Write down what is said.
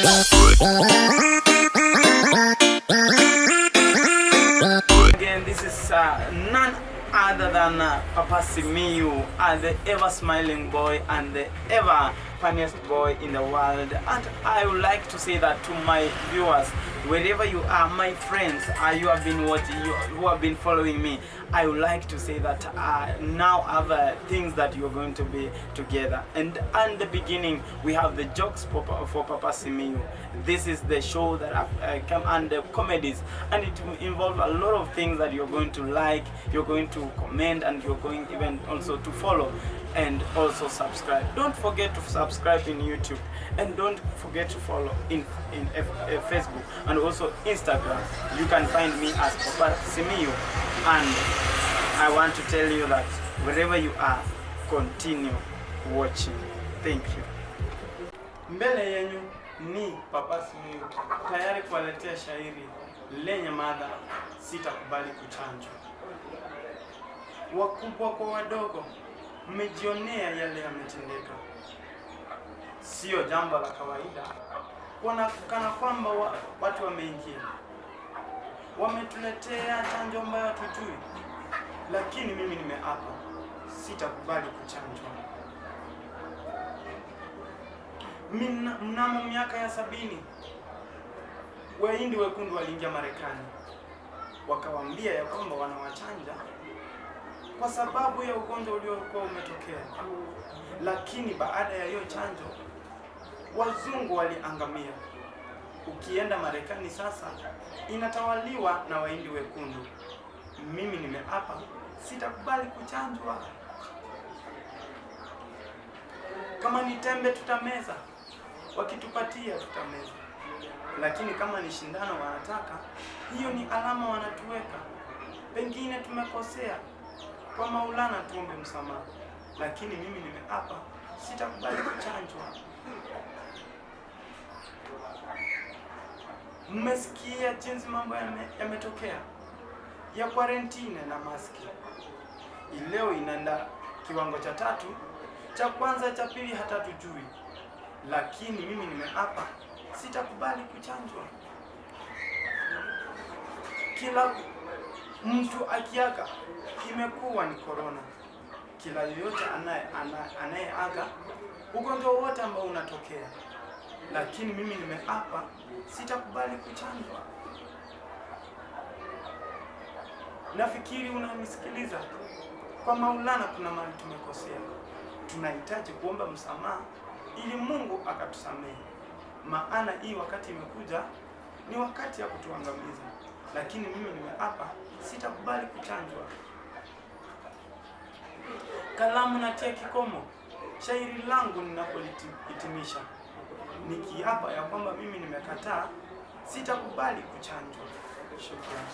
Again, this is none other than Papa Simiyu, the ever smiling boy and the ever funniest boy in the world. And I would like to say that to my viewers, wherever you are, my friends, you have been watching, who have been following me, I would like to say that now have things that you're going to be together. And at the beginning, we have the jokes for Papa Simiyu. This is the show that I've come, and the comedies, and it involves a lot of things that you're going to like, you're going to comment, and you're going even also to follow and also subscribe. Don't forget to subscribe in YouTube, and don't forget to follow in Facebook and also Instagram. You can find me as Papa Simiyu, and I want to tell you that wherever you are, continue watching. Thank you. Mbele yenu ni Papa Simiyu, tayari kuwaletea shairi lenye mada sitakubali kuchanjwa. Wakubwa kwa wadogo, mmejionea yale yametendeka. Sio jambo la kawaida. Kana kwamba watu wameingia, wametuletea chanjo ambayo hatujui, lakini mimi nimeapa sitakubali kuchanjwa. Mnamo miaka ya 70 Wahindi wekundu waliingia Marekani, wakawaambia ya kwamba wanawachanja kwa sababu ya ugonjwa uliokuwa umetokea. Lakini baada ya hiyo chanjo, wazungu waliangamia. Ukienda Marekani sasa inatawaliwa na Wahindi wekundu. Mimi nimeapa sitakubali kuchanjwa. Kama ni tembe tutameza, wakitupatia tutameza. Lakini kama ni shindano wanataka, hiyo ni alama wanatuweka. Pengine tumekosea, kwa Maulana tuombe msamaha. Lakini mimi nimeapa sitakubali kuchanjwa. Mmesikia jinsi mambo yametokea ya quarantine na maski. Leo inaenda kiwango cha 3, cha kwanza, cha pili hata tujui. Lakini mimi nimeapa sitakubali kuchanjwa. Kila mtu akiaga imekuwa ni corona. Kila yoyote anayeaga ugonjwa wote ambao unatokea. Lakini mimi nimeapa sitakubali kuchanjwa. Nafikiri unanisikiliza. Kwa Maulana kuna mahali tumekosea. Tunahitaji kuomba msamaha ili Mungu akatusamehe. Maana hii wakati imekuja ni wakati ya kutuangamiza. Lakini mimi nimeapa sitakubali kuchanjwa. Kalamu natia kikomo shairi langu ninapolihitimisha, nikiapa ya kwamba mimi nimekataa sitakubali kuchanjwa. Shukrani.